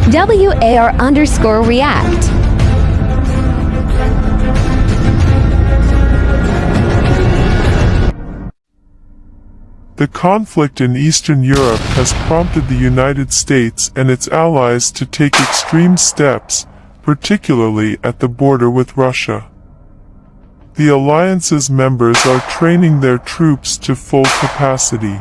WAR_react. The conflict in Eastern Europe has prompted the United States and its allies to take extreme steps, particularly at the border with Russia. The alliance's members are training their troops to full capacity.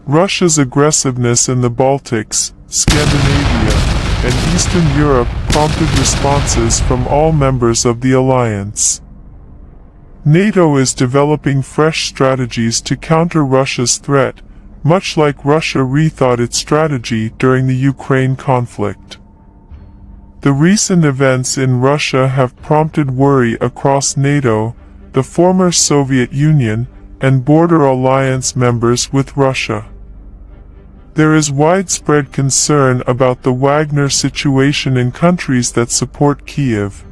Russia's aggressiveness in the Baltics, Scandinavia, and Eastern Europe prompted responses from all members of the alliance. NATO is developing fresh strategies to counter Russia's threat, much like Russia rethought its strategy during the Ukraine conflict. The recent events in Russia have prompted worry across NATO, the former Soviet Union, and border alliance members with Russia. There is widespread concern about the Wagner situation in countries that support Kyiv.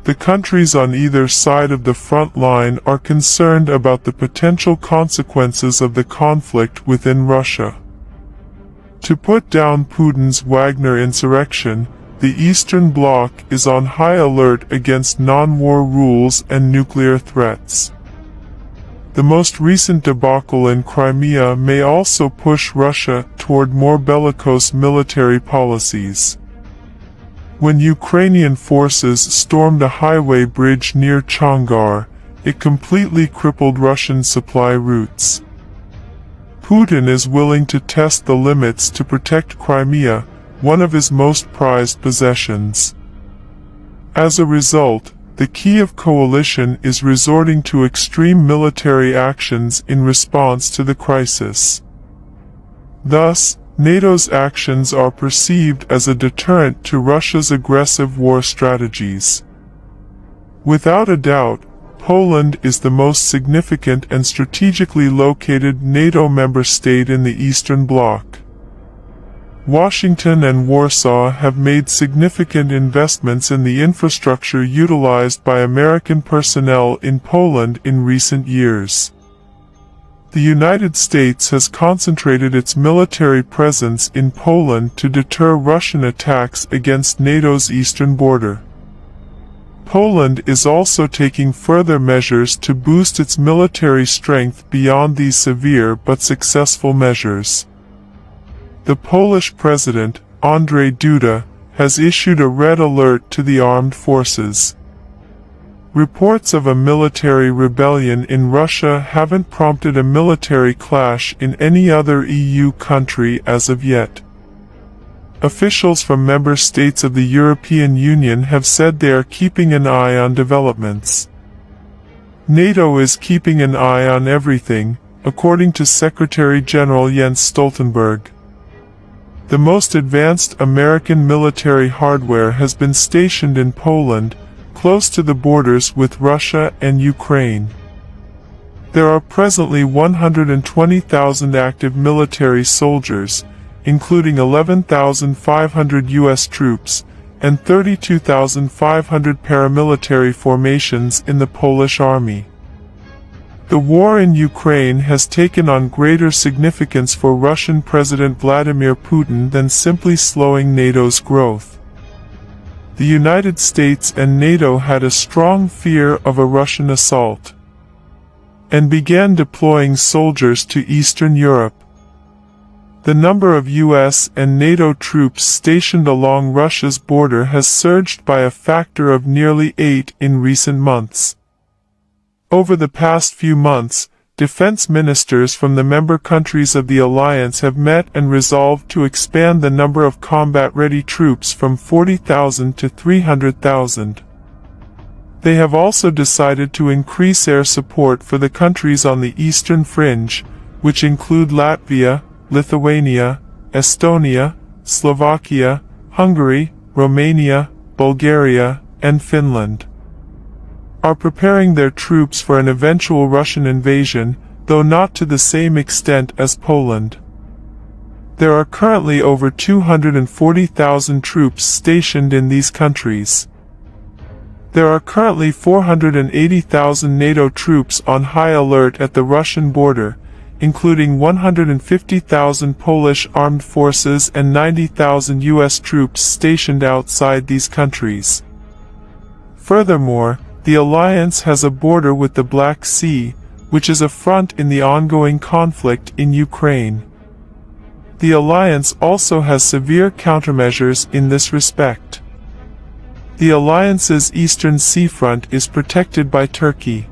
The countries on either side of the front line are concerned about the potential consequences of the conflict within Russia. To put down Putin's Wagner insurrection, the Eastern Bloc is on high alert against non-war rules and nuclear threats. The most recent debacle in Crimea may also push Russia toward more bellicose military policies. When Ukrainian forces stormed a highway bridge near Chongar, it completely crippled Russian supply routes. Putin is willing to test the limits to protect Crimea, one of his most prized possessions. As a result, the Kyiv coalition is resorting to extreme military actions in response to the crisis. Thus, NATO's actions are perceived as a deterrent to Russia's aggressive war strategies. Without a doubt, Poland is the most significant and strategically located NATO member state in the Eastern Bloc. Washington and Warsaw have made significant investments in the infrastructure utilized by American personnel in Poland in recent years. The United States has concentrated its military presence in Poland to deter Russian attacks against NATO's eastern border. Poland is also taking further measures to boost its military strength beyond these severe but successful measures. The Polish President, Andrzej Duda, has issued a red alert to the armed forces. Reports of a military rebellion in Russia haven't prompted a military clash in any other EU country as of yet. Officials from member states of the European Union have said they are keeping an eye on developments. NATO is keeping an eye on everything, according to Secretary General Jens Stoltenberg. The most advanced American military hardware has been stationed in Poland, close to the borders with Russia and Ukraine. There are presently 120,000 active military soldiers, including 11,500 U.S. troops, and 32,500 paramilitary formations in the Polish army. The war in Ukraine has taken on greater significance for Russian President Vladimir Putin than simply slowing NATO's growth. The United States and NATO had a strong fear of a Russian assault, and began deploying soldiers to Eastern Europe. The number of US and NATO troops stationed along Russia's border has surged by a factor of nearly 8 in recent months. Over the past few months, defense ministers from the member countries of the alliance have met and resolved to expand the number of combat-ready troops from 40,000 to 300,000. They have also decided to increase air support for the countries on the eastern fringe, which include Latvia, Lithuania, Estonia, Slovakia, Hungary, Romania, Bulgaria, and Finland. Are preparing their troops for an eventual Russian invasion, though not to the same extent as Poland. There are currently over 240,000 troops stationed in these countries. There are currently 480,000 NATO troops on high alert at the Russian border, including 150,000 Polish armed forces and 90,000 U.S. troops stationed outside these countries. Furthermore, the alliance has a border with the Black Sea, which is a front in the ongoing conflict in Ukraine. The alliance also has severe countermeasures in this respect. The alliance's eastern seafront is protected by Turkey.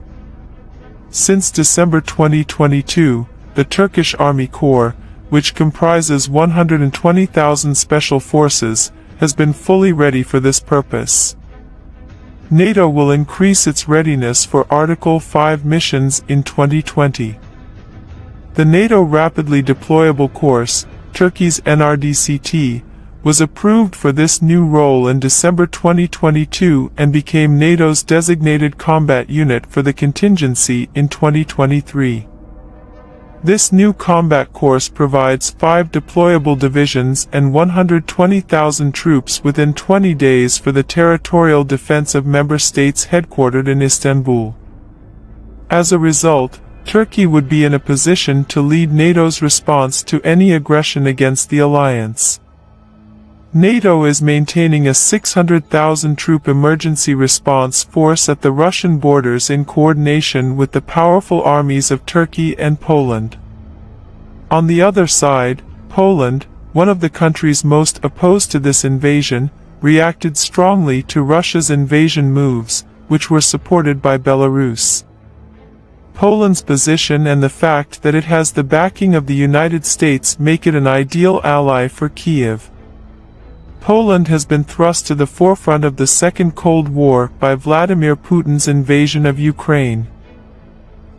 Since December 2022, the Turkish Army Corps, which comprises 120,000 special forces, has been fully ready for this purpose. NATO will increase its readiness for Article 5 missions in 2020. The NATO Rapidly Deployable Course, Turkey's NRDCT, was approved for this new role in December 2022 and became NATO's designated combat unit for the contingency in 2023. This new combat course provides 5 deployable divisions and 120,000 troops within 20 days for the territorial defense of member states headquartered in Istanbul. As a result, Turkey would be in a position to lead NATO's response to any aggression against the alliance. NATO is maintaining a 600,000 troop emergency response force at the Russian borders in coordination with the powerful armies of Turkey and Poland. On the other side, Poland, one of the countries most opposed to this invasion, reacted strongly to Russia's invasion moves, which were supported by Belarus. Poland's position and the fact that it has the backing of the United States make it an ideal ally for Kiev. Poland has been thrust to the forefront of the Second Cold War by Vladimir Putin's invasion of Ukraine.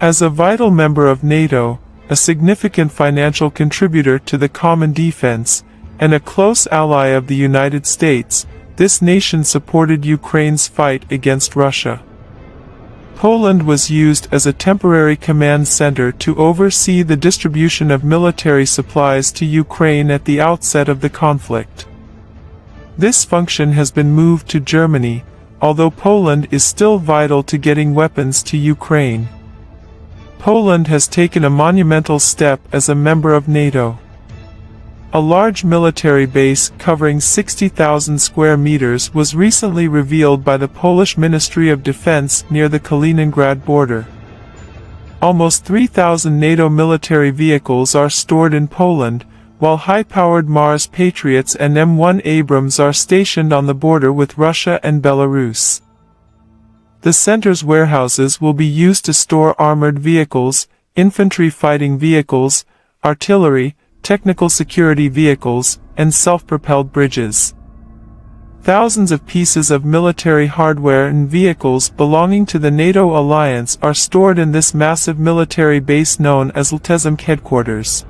As a vital member of NATO, a significant financial contributor to the common defense, and a close ally of the United States, this nation supported Ukraine's fight against Russia. Poland was used as a temporary command center to oversee the distribution of military supplies to Ukraine at the outset of the conflict. This function has been moved to Germany, although Poland is still vital to getting weapons to Ukraine. Poland has taken a monumental step as a member of NATO. A large military base covering 60,000 square meters was recently revealed by the Polish Ministry of Defense near the Kaliningrad border. Almost 3,000 NATO military vehicles are stored in Poland, while high-powered Mars Patriots and M1 Abrams are stationed on the border with Russia and Belarus. The center's warehouses will be used to store armored vehicles, infantry fighting vehicles, artillery, technical security vehicles, and self-propelled bridges. Thousands of pieces of military hardware and vehicles belonging to the NATO alliance are stored in this massive military base known as Ltezim headquarters.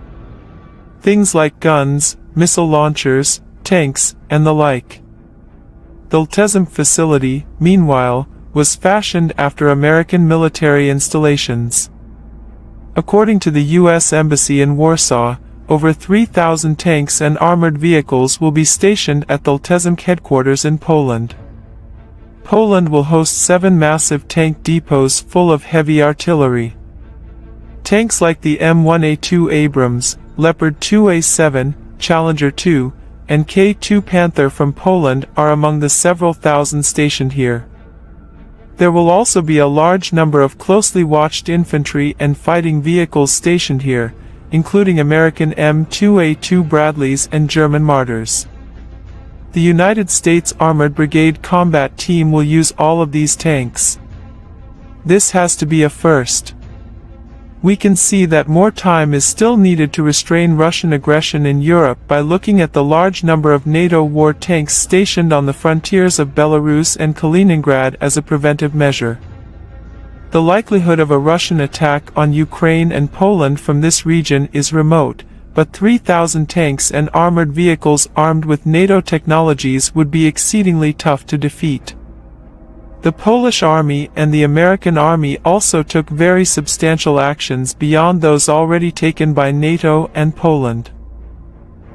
Things like guns, missile launchers, tanks, and the like. The Ltezim facility, meanwhile, was fashioned after American military installations. According to the U.S. Embassy in Warsaw, over 3,000 tanks and armored vehicles will be stationed at the Ltezim headquarters in Poland. Poland will host 7 massive tank depots full of heavy artillery. Tanks like the M1A2 Abrams, Leopard 2A7, Challenger 2, and K2 Panther from Poland are among the several thousand stationed here. There will also be a large number of closely watched infantry and fighting vehicles stationed here, including American M2A2 Bradleys and German Martyrs. The United States Armored Brigade Combat Team will use all of these tanks. This has to be a first. We can see that more time is still needed to restrain Russian aggression in Europe by looking at the large number of NATO war tanks stationed on the frontiers of Belarus and Kaliningrad as a preventive measure. The likelihood of a Russian attack on Ukraine and Poland from this region is remote, but 3,000 tanks and armored vehicles armed with NATO technologies would be exceedingly tough to defeat. The Polish Army and the American Army also took very substantial actions beyond those already taken by NATO and Poland.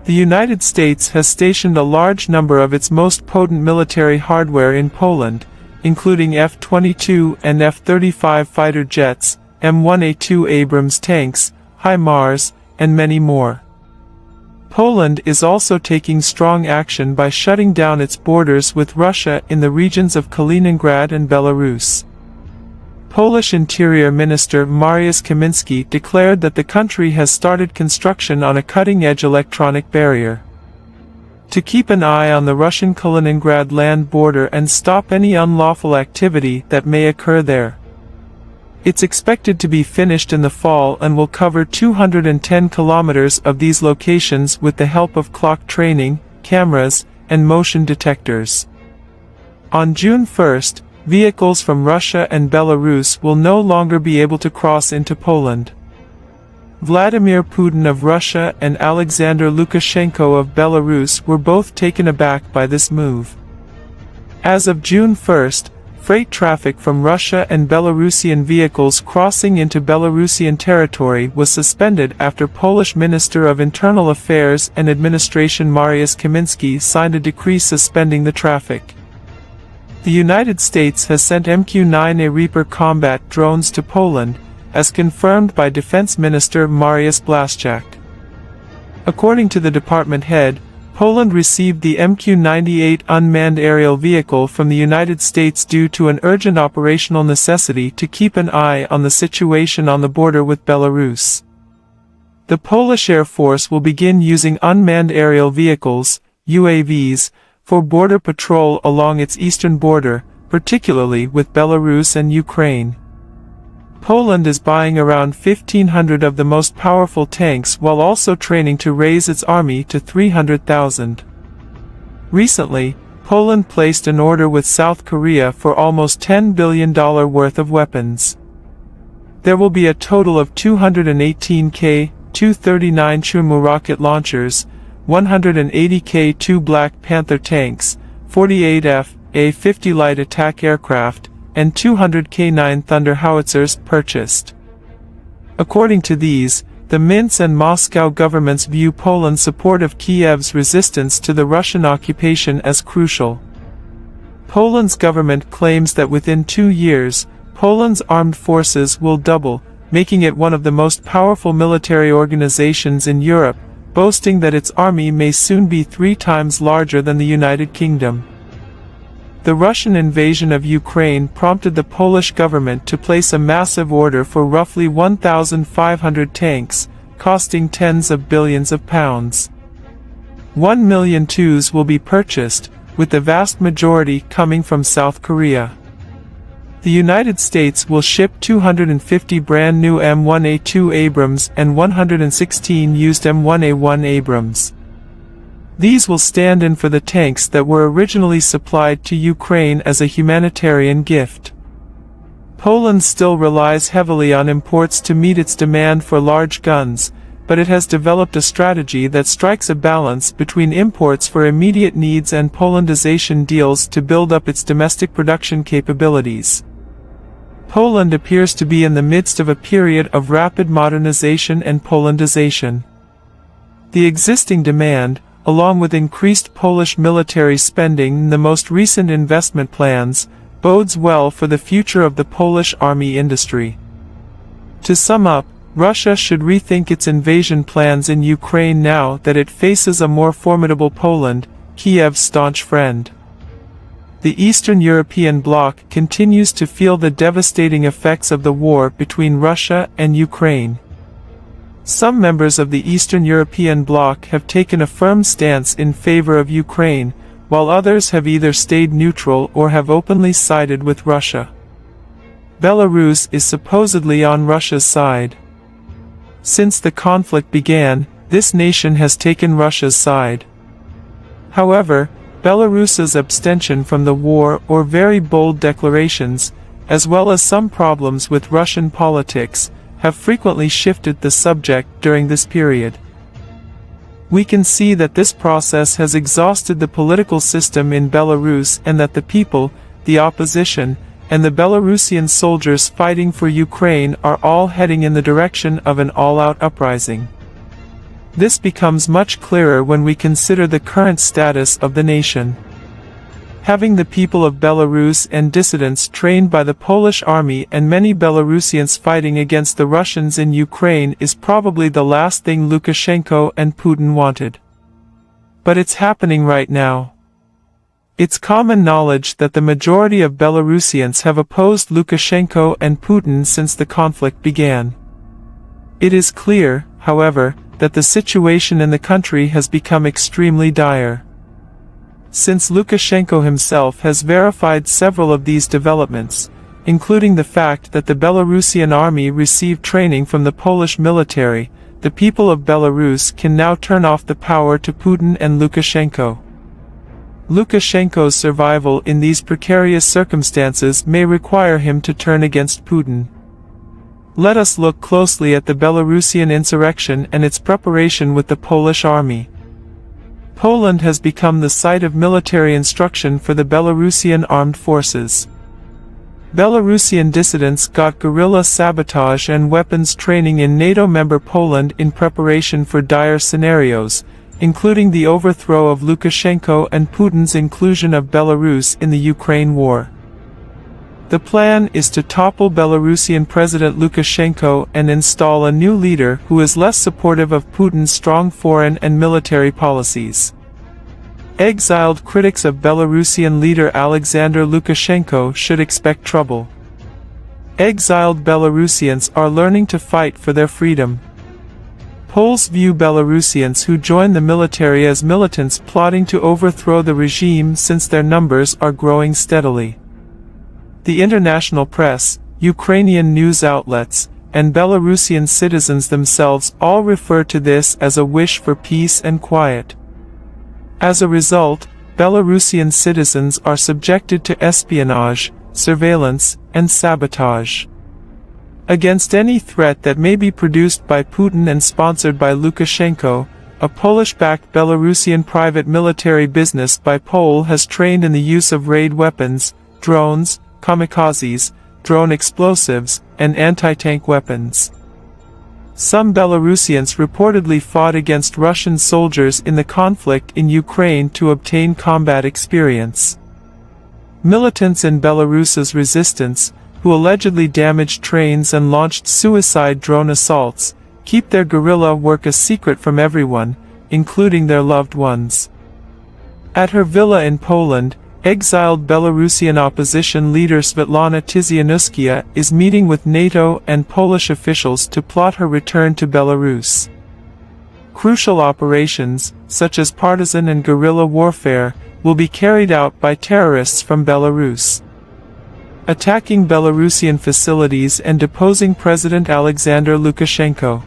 The United States has stationed a large number of its most potent military hardware in Poland, including F-22 and F-35 fighter jets, M1A2 Abrams tanks, HIMARS, and many more. Poland is also taking strong action by shutting down its borders with Russia in the regions of Kaliningrad and Belarus. Polish Interior Minister Mariusz Kaminski declared that the country has started construction on a cutting-edge electronic barrier to keep an eye on the Russian Kaliningrad land border and stop any unlawful activity that may occur there. It's expected to be finished in the fall and will cover 210 kilometers of these locations with the help of clock training, cameras, and motion detectors. On June 1st, vehicles from Russia and Belarus will no longer be able to cross into Poland. Vladimir Putin of Russia and Alexander Lukashenko of Belarus were both taken aback by this move. As of June 1st, freight traffic from Russia and Belarusian vehicles crossing into Belarusian territory was suspended after Polish Minister of Internal Affairs and Administration Mariusz Kaminski signed a decree suspending the traffic. The United States has sent MQ-9A Reaper combat drones to Poland, as confirmed by Defense Minister Mariusz Blaszczak. According to the department head, Poland received the MQ-98 unmanned aerial vehicle from the United States due to an urgent operational necessity to keep an eye on the situation on the border with Belarus. The Polish Air Force will begin using unmanned aerial vehicles, UAVs, for border patrol along its eastern border, particularly with Belarus and Ukraine. Poland is buying around 1,500 of the most powerful tanks while also training to raise its army to 300,000. Recently, Poland placed an order with South Korea for almost $10 billion worth of weapons. There will be a total of 218 K-239 Chunmoo rocket launchers, 180 K-2 Black Panther tanks, 48 F-A-50 light attack aircraft, and 200 K-9 Thunder howitzers purchased. According to these, the Minsk and Moscow governments view Poland's support of Kiev's resistance to the Russian occupation as crucial. Poland's government claims that within 2 years, Poland's armed forces will double, making it one of the most powerful military organizations in Europe, boasting that its army may soon be 3 times larger than the United Kingdom. The Russian invasion of Ukraine prompted the Polish government to place a massive order for roughly 1,500 tanks, costing tens of billions of pounds. 1 million TUs will be purchased, with the vast majority coming from South Korea. The United States will ship 250 brand new M1A2 Abrams and 116 used M1A1 Abrams. These will stand in for the tanks that were originally supplied to Ukraine as a humanitarian gift. Poland still relies heavily on imports to meet its demand for large guns, but it has developed a strategy that strikes a balance between imports for immediate needs and Polandization deals to build up its domestic production capabilities. Poland appears to be in the midst of a period of rapid modernization and Polandization. The existing demand, along with increased Polish military spending in the most recent investment plans, bodes well for the future of the Polish army industry. To sum up, Russia should rethink its invasion plans in Ukraine now that it faces a more formidable Poland, Kiev's staunch friend. The Eastern European bloc continues to feel the devastating effects of the war between Russia and Ukraine. Some members of the Eastern European bloc have taken a firm stance in favor of Ukraine, while others have either stayed neutral or have openly sided with Russia. Belarus is supposedly on Russia's side. Since the conflict began, this nation has taken Russia's side. However, Belarus's abstention from the war or very bold declarations, as well as some problems with Russian politics, have frequently shifted the subject during this period. We can see that this process has exhausted the political system in Belarus and that the people, the opposition, and the Belarusian soldiers fighting for Ukraine are all heading in the direction of an all-out uprising. This becomes much clearer when we consider the current status of the nation. Having the people of Belarus and dissidents trained by the Polish army and many Belarusians fighting against the Russians in Ukraine is probably the last thing Lukashenko and Putin wanted. But it's happening right now. It's common knowledge that the majority of Belarusians have opposed Lukashenko and Putin since the conflict began. It is clear, however, that the situation in the country has become extremely dire. Since Lukashenko himself has verified several of these developments, including the fact that the Belarusian army received training from the Polish military, the people of Belarus can now turn off the power to Putin and Lukashenko. Lukashenko's survival in these precarious circumstances may require him to turn against Putin. Let us look closely at the Belarusian insurrection and its preparation with the Polish army. Poland has become the site of military instruction for the Belarusian armed forces. Belarusian dissidents got guerrilla sabotage and weapons training in NATO member Poland in preparation for dire scenarios, including the overthrow of Lukashenko and Putin's inclusion of Belarus in the Ukraine war. The plan is to topple Belarusian President Lukashenko and install a new leader who is less supportive of Putin's strong foreign and military policies. Exiled critics of Belarusian leader Alexander Lukashenko should expect trouble. Exiled Belarusians are learning to fight for their freedom. Poles view Belarusians who join the military as militants plotting to overthrow the regime since their numbers are growing steadily. The international press, Ukrainian news outlets, and Belarusian citizens themselves all refer to this as a wish for peace and quiet. As a result, Belarusian citizens are subjected to espionage, surveillance, and sabotage. Against any threat that may be produced by Putin and sponsored by Lukashenko, a Polish-backed Belarusian private military business by Pole has trained in the use of raid weapons, drones, kamikazes, drone explosives, and anti-tank weapons. Some Belarusians reportedly fought against Russian soldiers in the conflict in Ukraine to obtain combat experience. Militants in Belarus's resistance, who allegedly damaged trains and launched suicide drone assaults, keep their guerrilla work a secret from everyone, including their loved ones. At her villa in Poland, exiled Belarusian opposition leader Svetlana Tizianouskaya is meeting with NATO and Polish officials to plot her return to Belarus. Crucial operations, such as partisan and guerrilla warfare, will be carried out by terrorists from Belarus, attacking Belarusian facilities and deposing President Alexander Lukashenko.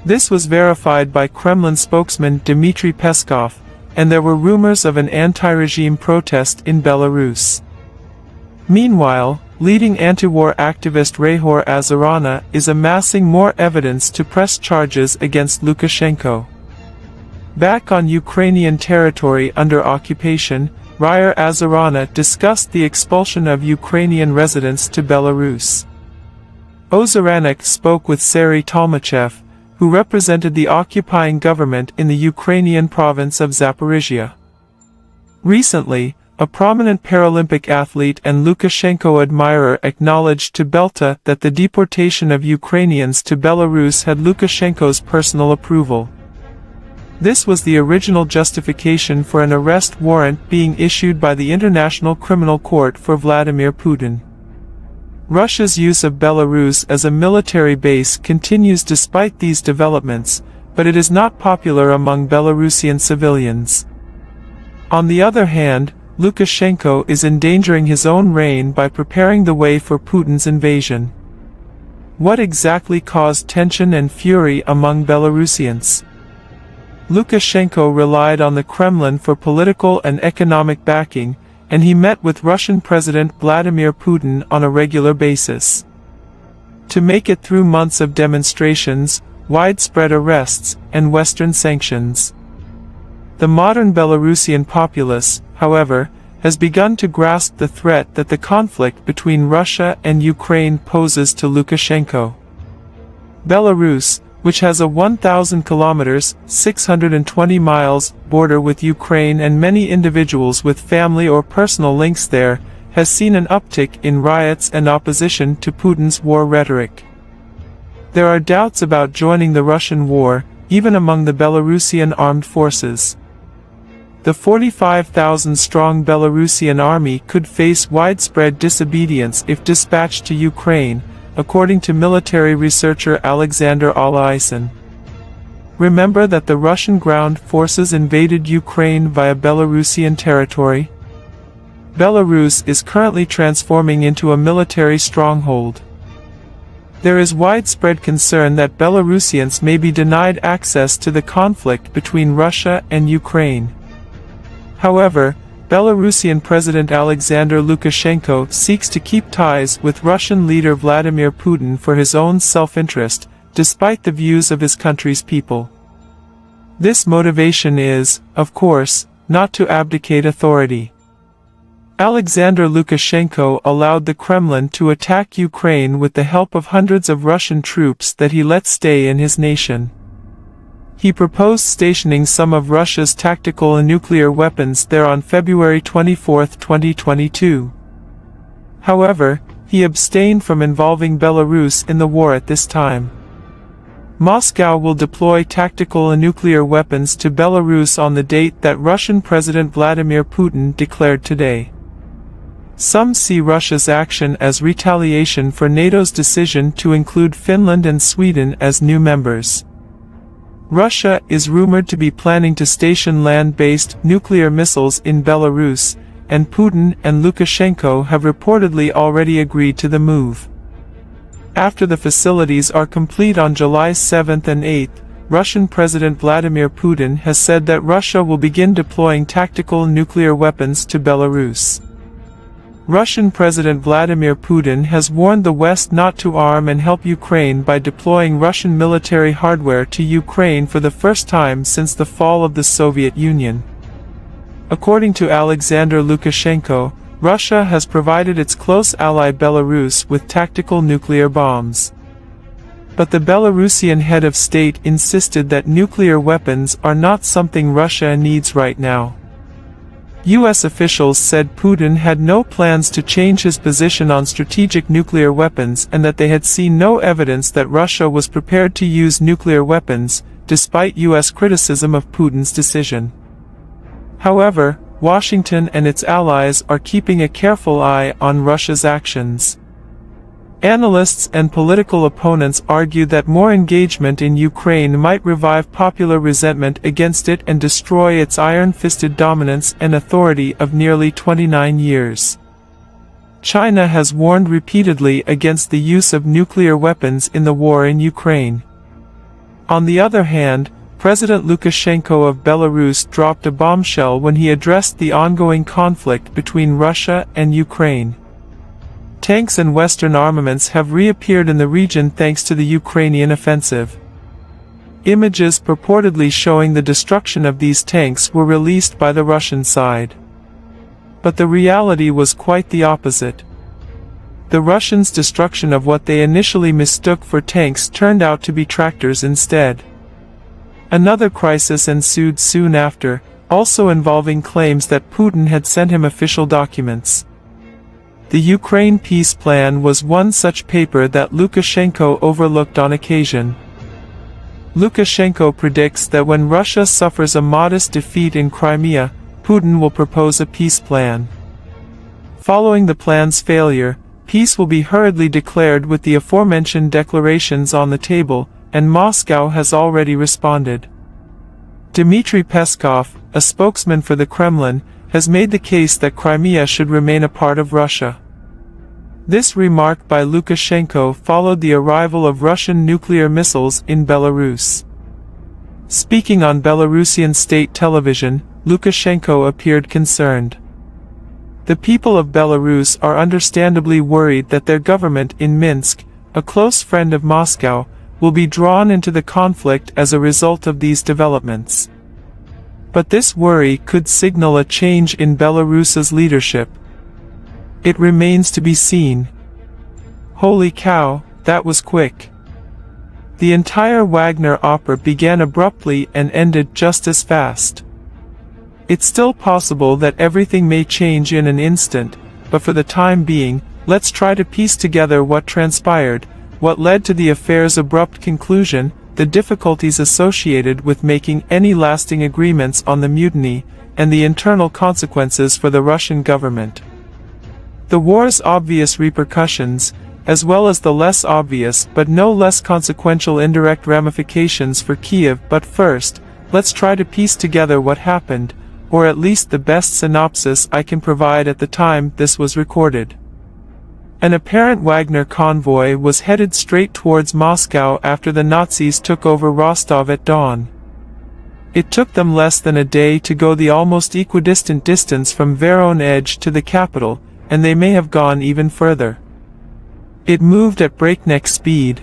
This was verified by Kremlin spokesman Dmitry Peskov, and there were rumors of an anti-regime protest in Belarus. Meanwhile, leading anti-war activist Rehor Azarana is amassing more evidence to press charges against Lukashenko. Back on Ukrainian territory under occupation, Rehor Azarana discussed the expulsion of Ukrainian residents to Belarus. Ozaranek spoke with Serhiy Tolmachev, who represented the occupying government in the Ukrainian province of Zaporizhia. Recently, a prominent Paralympic athlete and Lukashenko admirer acknowledged to Belta that the deportation of Ukrainians to Belarus had Lukashenko's personal approval. This was the original justification for an arrest warrant being issued by the International Criminal Court for Vladimir Putin. Russia's use of Belarus as a military base continues despite these developments, but it is not popular among Belarusian civilians. On the other hand, Lukashenko is endangering his own reign by preparing the way for Putin's invasion. What exactly caused tension and fury among Belarusians? Lukashenko relied on the Kremlin for political and economic backing, and he met with Russian President Vladimir Putin on a regular basis. To make it through months of demonstrations, widespread arrests, and Western sanctions. The modern Belarusian populace, however, has begun to grasp the threat that the conflict between Russia and Ukraine poses to Lukashenko. Belarus, which has a 1,000 kilometers (620 miles) border with Ukraine, and many individuals with family or personal links there, has seen an uptick in riots and opposition to Putin's war rhetoric. There are doubts about joining the Russian war, even among the Belarusian armed forces. The 45,000-strong Belarusian army could face widespread disobedience if dispatched to Ukraine, according to military researcher Alexander Alaisen. Remember that the Russian ground forces invaded Ukraine via Belarusian territory? Belarus is currently transforming into a military stronghold. There is widespread concern that Belarusians may be denied access to the conflict between Russia and Ukraine. However, Belarusian President Alexander Lukashenko seeks to keep ties with Russian leader Vladimir Putin for his own self-interest, despite the views of his country's people. This motivation is, of course, not to abdicate authority. Alexander Lukashenko allowed the Kremlin to attack Ukraine with the help of hundreds of Russian troops that he let stay in his nation. He proposed stationing some of Russia's tactical and nuclear weapons there on February 24, 2022. However, he abstained from involving Belarus in the war at this time. Moscow will deploy tactical and nuclear weapons to Belarus on the date that Russian President Vladimir Putin declared today. Some see Russia's action as retaliation for NATO's decision to include Finland and Sweden as new members. Russia is rumored to be planning to station land-based nuclear missiles in Belarus, and Putin and Lukashenko have reportedly already agreed to the move. After the facilities are complete on July 7 and 8, Russian President Vladimir Putin has said that Russia will begin deploying tactical nuclear weapons to Belarus. Russian President Vladimir Putin has warned the West not to arm and help Ukraine by deploying Russian military hardware to Ukraine for the first time since the fall of the Soviet Union. According to Alexander Lukashenko, Russia has provided its close ally Belarus with tactical nuclear bombs. But the Belarusian head of state insisted that nuclear weapons are not something Russia needs right now. U.S. officials said Putin had no plans to change his position on strategic nuclear weapons and that they had seen no evidence that Russia was prepared to use nuclear weapons, despite U.S. criticism of Putin's decision. However, Washington and its allies are keeping a careful eye on Russia's actions. Analysts and political opponents argue that more engagement in Ukraine might revive popular resentment against it and destroy its iron-fisted dominance and authority of nearly 29 years. China has warned repeatedly against the use of nuclear weapons in the war in Ukraine. On the other hand, President Lukashenko of Belarus dropped a bombshell when he addressed the ongoing conflict between Russia and Ukraine. Tanks and Western armaments have reappeared in the region thanks to the Ukrainian offensive. Images purportedly showing the destruction of these tanks were released by the Russian side. But the reality was quite the opposite. The Russians' destruction of what they initially mistook for tanks turned out to be tractors instead. Another crisis ensued soon after, also involving claims that Putin had sent him official documents. The Ukraine peace plan was one such paper that Lukashenko overlooked on occasion. Lukashenko predicts that when Russia suffers a modest defeat in Crimea, Putin will propose a peace plan. Following the plan's failure, peace will be hurriedly declared with the aforementioned declarations on the table, and Moscow has already responded. Dmitry Peskov, a spokesman for the Kremlin, has made the case that Crimea should remain a part of Russia. This remark by Lukashenko followed the arrival of Russian nuclear missiles in Belarus. Speaking on Belarusian state television, Lukashenko appeared concerned. The people of Belarus are understandably worried that their government in Minsk, a close friend of Moscow, will be drawn into the conflict as a result of these developments. But this worry could signal a change in Belarus's leadership. It remains to be seen. Holy cow, that was quick. The entire Wagner opera began abruptly and ended just as fast. It's still possible that everything may change in an instant, but for the time being, let's try to piece together what transpired, what led to the affair's abrupt conclusion, the difficulties associated with making any lasting agreements on the mutiny, and the internal consequences for the Russian government. The war's obvious repercussions, as well as the less obvious but no less consequential indirect ramifications for Kiev. But first, let's try to piece together what happened, or at least the best synopsis I can provide at the time this was recorded. An apparent Wagner convoy was headed straight towards Moscow after the Nazis took over Rostov at dawn. It took them less than a day to go the almost equidistant distance from Voronezh to the capital, and they may have gone even further. It moved at breakneck speed.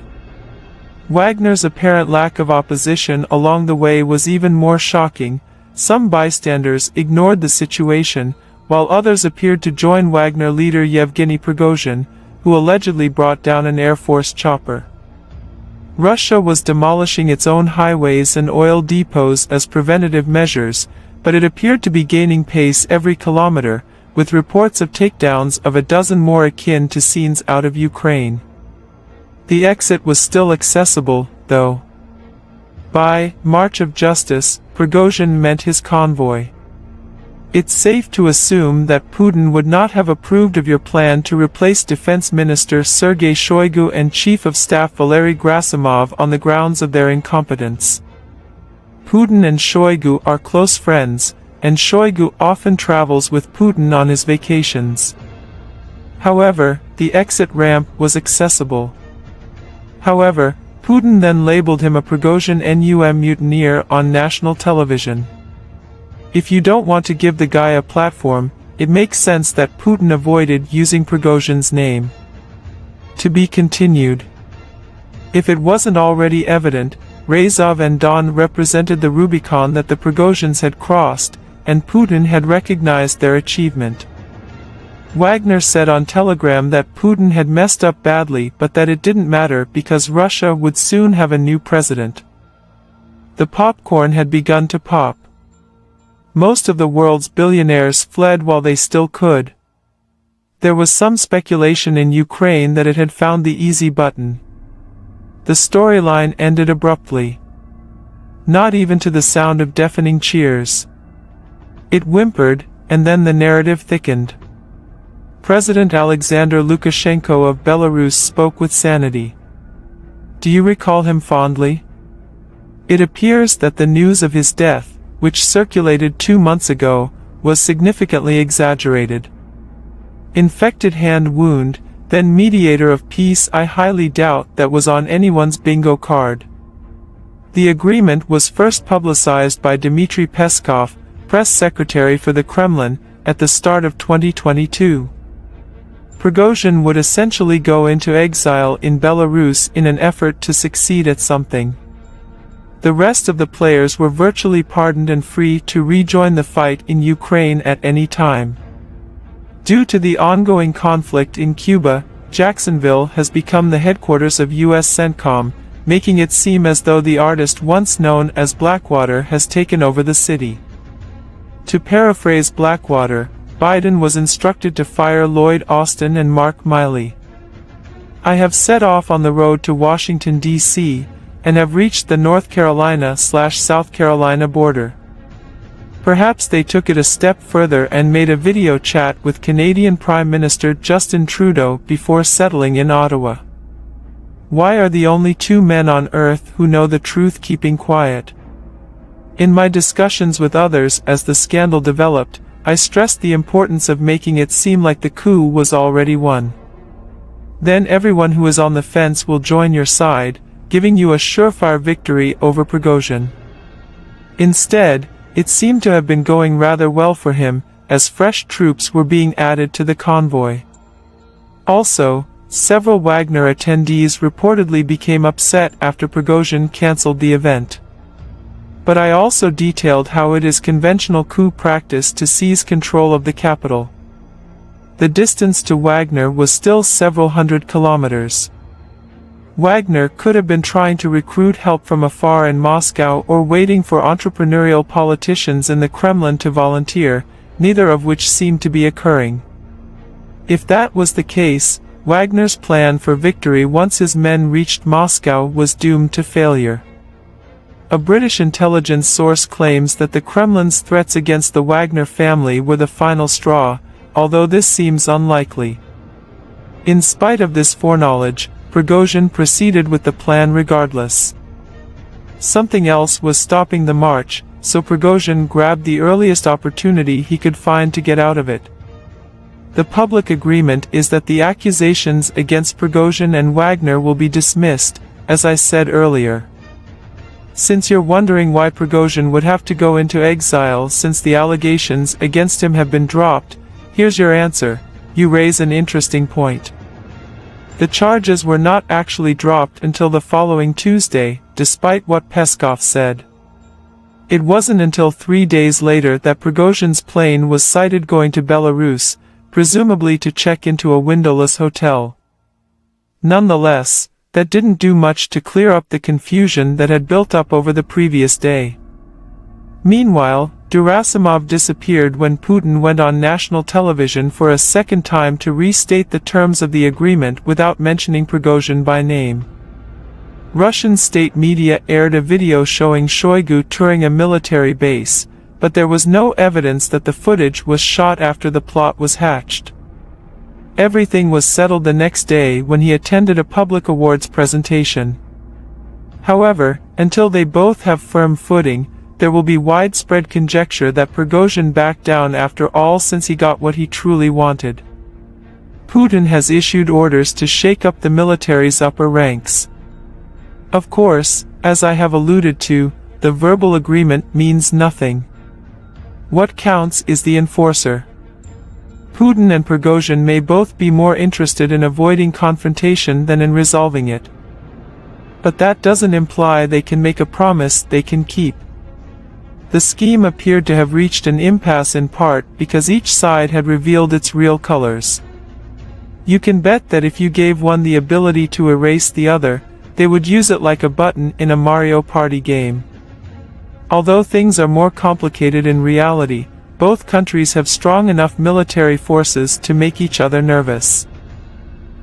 Wagner's apparent lack of opposition along the way was even more shocking. Some bystanders ignored the situation, while others appeared to join Wagner leader Yevgeny Prigozhin, who allegedly brought down an Air Force chopper. Russia was demolishing its own highways and oil depots as preventative measures, but it appeared to be gaining pace every kilometer, with reports of takedowns of a dozen more akin to scenes out of Ukraine. The exit was still accessible, though. By March of Justice, Prigozhin meant his convoy. It's safe to assume that Putin would not have approved of your plan to replace Defense Minister Sergei Shoigu and Chief of Staff Valery Gerasimov on the grounds of their incompetence. Putin and Shoigu are close friends, and Shoigu often travels with Putin on his vacations. However, the exit ramp was accessible. However, Putin then labeled him a Prigozhin NUM mutineer on national television. If you don't want to give the guy a platform, it makes sense that Putin avoided using Prigozhin's name. To be continued. If it wasn't already evident, Razov and Don represented the Rubicon that the Prigozhins had crossed, and Putin had recognized their achievement. Wagner said on Telegram that Putin had messed up badly but that it didn't matter because Russia would soon have a new president. The popcorn had begun to pop. Most of the world's billionaires fled while they still could. There was some speculation in Ukraine that it had found the easy button. The storyline ended abruptly. Not even to the sound of deafening cheers. It whimpered, and then the narrative thickened. President Alexander Lukashenko of Belarus spoke with sanity. Do you recall him fondly? It appears that the news of his death, which circulated 2 months ago, was significantly exaggerated. Infected hand wound, then mediator of peace. I highly doubt that was on anyone's bingo card. The agreement was first publicized by Dmitry Peskov, press secretary for the Kremlin, at the start of 2022. Prigozhin would essentially go into exile in Belarus in an effort to succeed at something. The rest of the players were virtually pardoned and free to rejoin the fight in Ukraine at any time. Due to the ongoing conflict in Cuba, Jacksonville has become the headquarters of U.S. CENTCOM, making it seem as though the artist once known as Blackwater has taken over the city. To paraphrase Blackwater, Biden was instructed to fire Lloyd Austin and Mark Milley. I have set off on the road to Washington, D.C., and have reached the North Carolina/South Carolina border. Perhaps they took it a step further and made a video chat with Canadian Prime Minister Justin Trudeau before settling in Ottawa. Why are the only 2 men on earth who know the truth keeping quiet? In my discussions with others as the scandal developed, I stressed the importance of making it seem like the coup was already won. Then everyone who is on the fence will join your side, giving you a surefire victory over Prigozhin. Instead, it seemed to have been going rather well for him, as fresh troops were being added to the convoy. Also, several Wagner attendees reportedly became upset after Prigozhin cancelled the event. But I also detailed how it is conventional coup practice to seize control of the capital. The distance to Wagner was still several hundred kilometers. Wagner could have been trying to recruit help from afar in Moscow or waiting for entrepreneurial politicians in the Kremlin to volunteer, neither of which seemed to be occurring. If that was the case, Wagner's plan for victory once his men reached Moscow was doomed to failure. A British intelligence source claims that the Kremlin's threats against the Wagner family were the final straw, although this seems unlikely. In spite of this foreknowledge, Prigozhin proceeded with the plan regardless. Something else was stopping the march, so Prigozhin grabbed the earliest opportunity he could find to get out of it. The public agreement is that the accusations against Prigozhin and Wagner will be dismissed, as I said earlier. Since you're wondering why Prigozhin would have to go into exile since the allegations against him have been dropped, here's your answer. You raise an interesting point. The charges were not actually dropped until the following Tuesday, despite what Peskov said. It wasn't until 3 days later that Prigozhin's plane was sighted going to Belarus, presumably to check into a windowless hotel. Nonetheless, that didn't do much to clear up the confusion that had built up over the previous day. Meanwhile, Gerasimov disappeared when Putin went on national television for a second time to restate the terms of the agreement without mentioning Prigozhin by name. Russian state media aired a video showing Shoigu touring a military base, but there was no evidence that the footage was shot after the plot was hatched. Everything was settled the next day when he attended a public awards presentation. However, until they both have firm footing, there will be widespread conjecture that Prigozhin backed down after all since he got what he truly wanted. Putin has issued orders to shake up the military's upper ranks. Of course, as I have alluded to, the verbal agreement means nothing. What counts is the enforcer. Putin and Prigozhin may both be more interested in avoiding confrontation than in resolving it. But that doesn't imply they can make a promise they can keep. The scheme appeared to have reached an impasse in part because each side had revealed its real colors. You can bet that if you gave one the ability to erase the other, they would use it like a button in a Mario Party game. Although things are more complicated in reality, both countries have strong enough military forces to make each other nervous.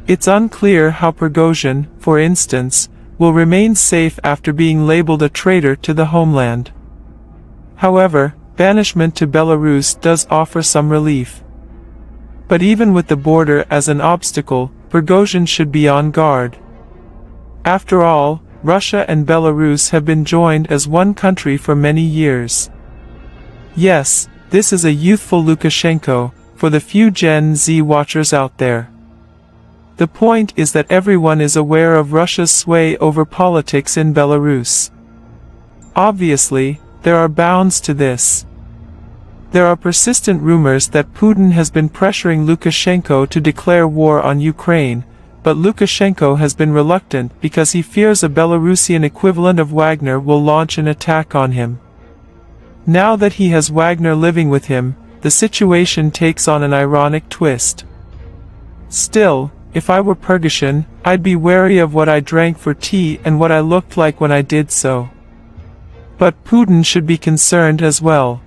It's unclear how Prigozhin, for instance, will remain safe after being labeled a traitor to the homeland. However, banishment to Belarus does offer some relief. But even with the border as an obstacle, Prigozhin should be on guard. After all, Russia and Belarus have been joined as one country for many years. Yes, this is a youthful Lukashenko, for the few Gen Z watchers out there. The point is that everyone is aware of Russia's sway over politics in Belarus. Obviously, there are bounds to this. There are persistent rumors that Putin has been pressuring Lukashenko to declare war on Ukraine, but Lukashenko has been reluctant because he fears a Belarusian equivalent of Wagner will launch an attack on him. Now that he has Wagner living with him, the situation takes on an ironic twist. Still, if I were Prigozhin, I'd be wary of what I drank for tea and what I looked like when I did so. But Putin should be concerned as well.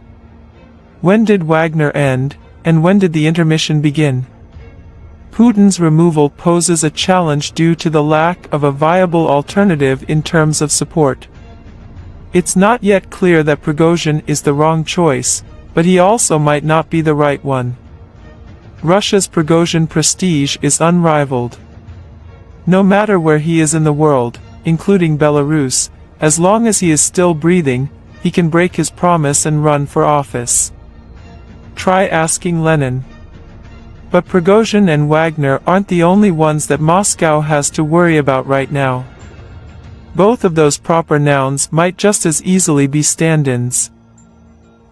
When did Wagner end, and when did the intermission begin? Putin's removal poses a challenge due to the lack of a viable alternative in terms of support. It's not yet clear that Prigozhin is the wrong choice, but he also might not be the right one. Russia's Prigozhin prestige is unrivaled. No matter where he is in the world, including Belarus, as long as he is still breathing, he can break his promise and run for office. Try asking Lenin. But Prigozhin and Wagner aren't the only ones that Moscow has to worry about right now. Both of those proper nouns might just as easily be stand-ins.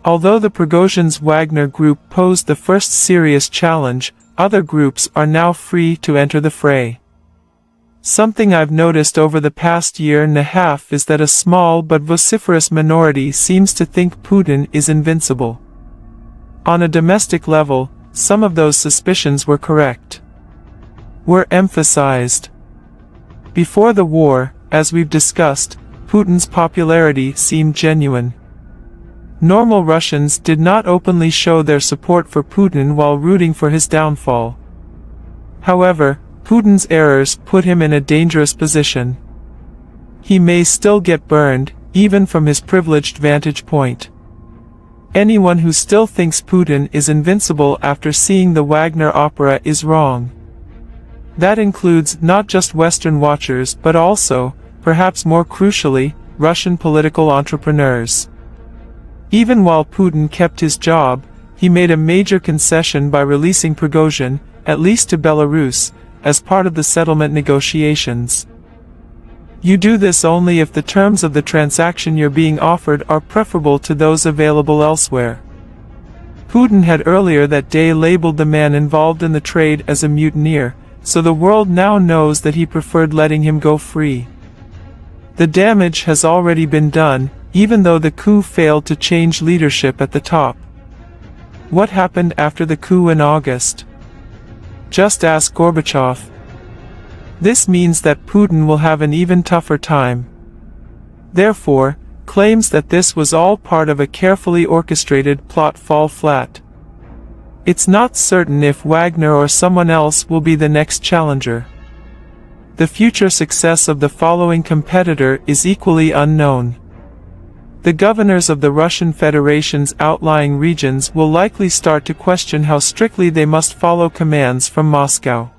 Although the Prigozhin's Wagner group posed the first serious challenge, other groups are now free to enter the fray. Something I've noticed over the past year and a half is that a small but vociferous minority seems to think Putin is invincible. On a domestic level, some of those suspicions were correct. Were emphasized. Before the war, as we've discussed, Putin's popularity seemed genuine. Normal Russians did not openly show their support for Putin while rooting for his downfall. However, Putin's errors put him in a dangerous position. He may still get burned, even from his privileged vantage point. Anyone who still thinks Putin is invincible after seeing the Wagner opera is wrong. That includes not just Western watchers but also, perhaps more crucially, Russian political entrepreneurs. Even while Putin kept his job, he made a major concession by releasing Prigozhin, at least to Belarus, as part of the settlement negotiations. You do this only if the terms of the transaction you're being offered are preferable to those available elsewhere. Putin had earlier that day labeled the man involved in the trade as a mutineer, so the world now knows that he preferred letting him go free. The damage has already been done, even though the coup failed to change leadership at the top. What happened after the coup in August? Just ask Gorbachev. This means that Putin will have an even tougher time. Therefore, claims that this was all part of a carefully orchestrated plot fall flat. It's not certain if Wagner or someone else will be the next challenger. The future success of the following competitor is equally unknown. The governors of the Russian Federation's outlying regions will likely start to question how strictly they must follow commands from Moscow.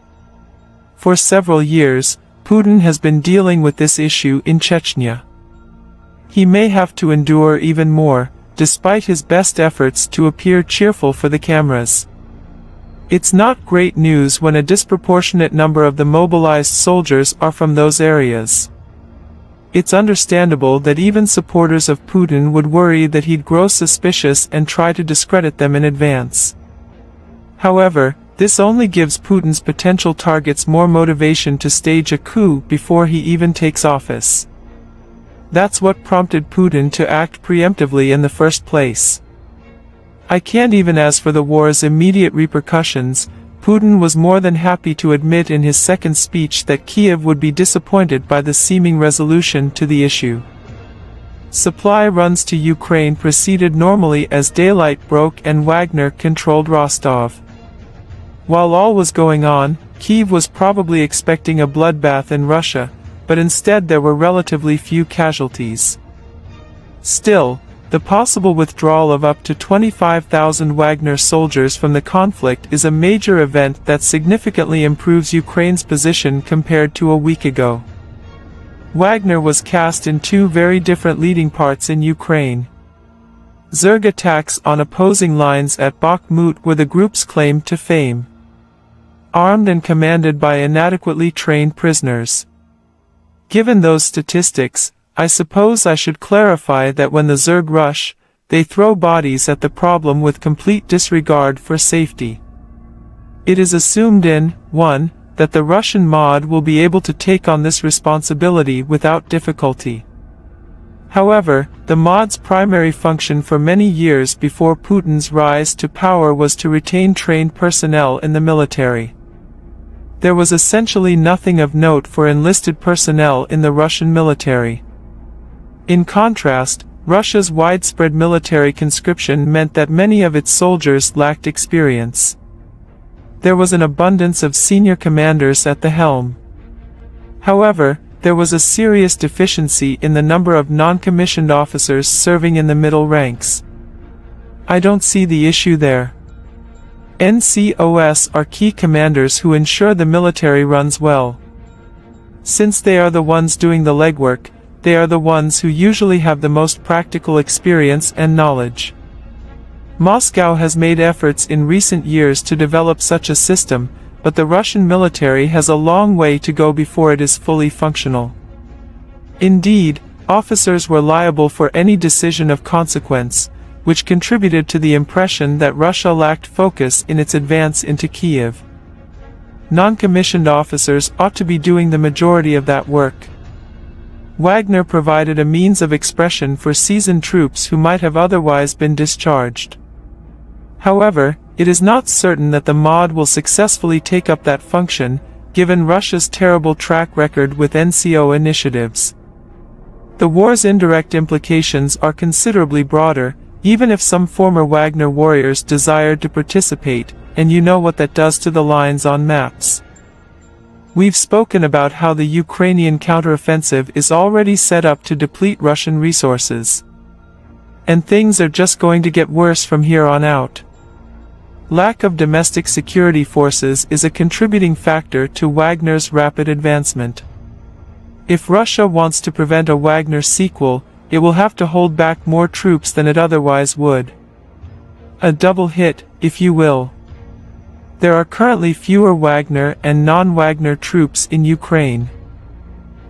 For several years, Putin has been dealing with this issue in Chechnya. He may have to endure even more, despite his best efforts to appear cheerful for the cameras. It's not great news when a disproportionate number of the mobilized soldiers are from those areas. It's understandable that even supporters of Putin would worry that he'd grow suspicious and try to discredit them in advance. However, this only gives Putin's potential targets more motivation to stage a coup before he even takes office. That's what prompted Putin to act preemptively in the first place. I can't even ask for the war's immediate repercussions. Putin was more than happy to admit in his second speech that Kiev would be disappointed by the seeming resolution to the issue. Supply runs to Ukraine proceeded normally as daylight broke and Wagner controlled Rostov. While all was going on, Kiev was probably expecting a bloodbath in Russia, but instead there were relatively few casualties. Still, the possible withdrawal of up to 25,000 Wagner soldiers from the conflict is a major event that significantly improves Ukraine's position compared to a week ago. Wagner was cast in two very different leading parts in Ukraine. Zerg attacks on opposing lines at Bakhmut were the group's claim to fame. Armed and commanded by inadequately trained prisoners. Given those statistics, I suppose I should clarify that when the Zerg rush, they throw bodies at the problem with complete disregard for safety. It is assumed in 1. That the Russian mod will be able to take on this responsibility without difficulty. However, the mod's primary function for many years before Putin's rise to power was to retain trained personnel in the military. There was essentially nothing of note for enlisted personnel in the Russian military. In contrast, Russia's widespread military conscription meant that many of its soldiers lacked experience. There was an abundance of senior commanders at the helm. However, there was a serious deficiency in the number of non-commissioned officers serving in the middle ranks. I don't see the issue there. NCOS are key commanders who ensure the military runs well. Since they are the ones doing the legwork, they are the ones who usually have the most practical experience and knowledge. Moscow has made efforts in recent years to develop such a system, but the Russian military has a long way to go before it is fully functional. Indeed, officers were liable for any decision of consequence, which contributed to the impression that Russia lacked focus in its advance into Kiev. Non-commissioned officers ought to be doing the majority of that work. Wagner provided a means of expression for seasoned troops who might have otherwise been discharged. However, it is not certain that the mod will successfully take up that function, given Russia's terrible track record with NCO initiatives. The war's indirect implications are considerably broader, even if some former Wagner warriors desired to participate, and you know what that does to the lines on maps. We've spoken about how the Ukrainian counteroffensive is already set up to deplete Russian resources. And things are just going to get worse from here on out. Lack of domestic security forces is a contributing factor to Wagner's rapid advancement. If Russia wants to prevent a Wagner sequel, it will have to hold back more troops than it otherwise would. A double hit, if you will. There are currently fewer Wagner and non-Wagner troops in Ukraine.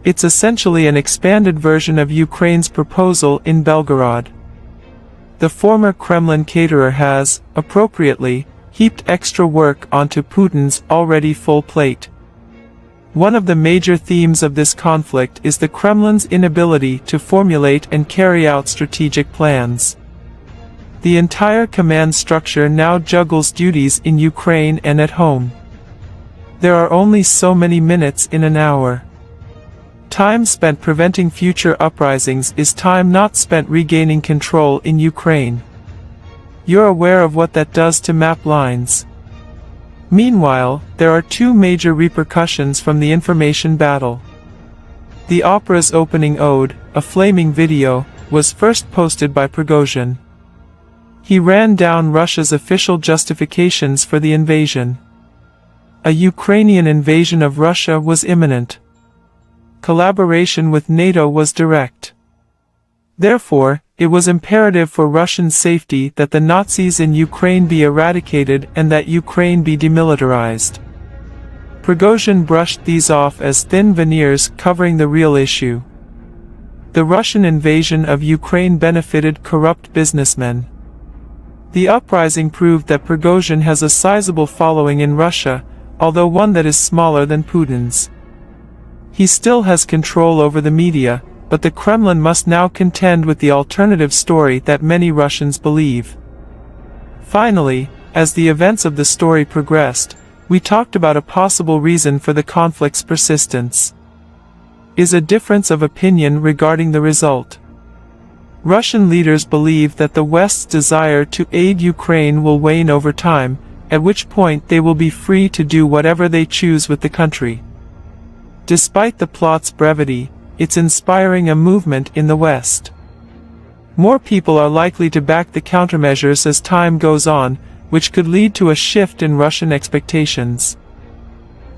It's essentially an expanded version of Ukraine's proposal in Belgorod. The former Kremlin caterer has, appropriately, heaped extra work onto Putin's already full plate. One of the major themes of this conflict is the Kremlin's inability to formulate and carry out strategic plans. The entire command structure now juggles duties in Ukraine and at home. There are only so many minutes in an hour. Time spent preventing future uprisings is time not spent regaining control in Ukraine. You're aware of what that does to map lines. Meanwhile, there are two major repercussions from the information battle. The opera's opening ode, a flaming video, was first posted by Prigozhin. He ran down Russia's official justifications for the invasion. A Ukrainian invasion of Russia was imminent. Collaboration with NATO was direct. Therefore, it was imperative for Russian safety that the Nazis in Ukraine be eradicated and that Ukraine be demilitarized. Prigozhin brushed these off as thin veneers covering the real issue. The Russian invasion of Ukraine benefited corrupt businessmen. The uprising proved that Prigozhin has a sizable following in Russia, although one that is smaller than Putin's. He still has control over the media, but the Kremlin must now contend with the alternative story that many Russians believe. Finally, as the events of the story progressed, we talked about a possible reason for the conflict's persistence. Is a difference of opinion regarding the result. Russian leaders believe that the West's desire to aid Ukraine will wane over time, at which point they will be free to do whatever they choose with the country. Despite the plot's brevity, it's inspiring a movement in the West. More people are likely to back the countermeasures as time goes on, which could lead to a shift in Russian expectations.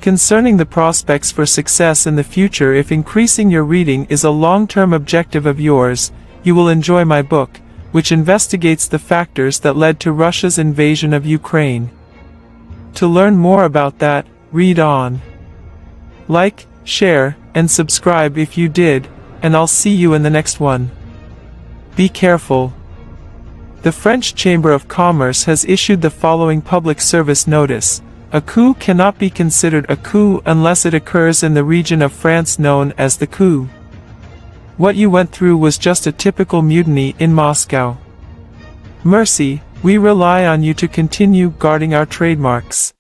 Concerning the prospects for success in the future, if increasing your reading is a long-term objective of yours, you will enjoy my book, which investigates the factors that led to Russia's invasion of Ukraine. To learn more about that, read on. Like, share, and subscribe if you did, and I'll see you in the next one. Be careful. The French Chamber of Commerce has issued the following public service notice. A coup cannot be considered a coup unless it occurs in the region of France known as the coup. What you went through was just a typical mutiny in Moscow. Mercy, we rely on you to continue guarding our trademarks.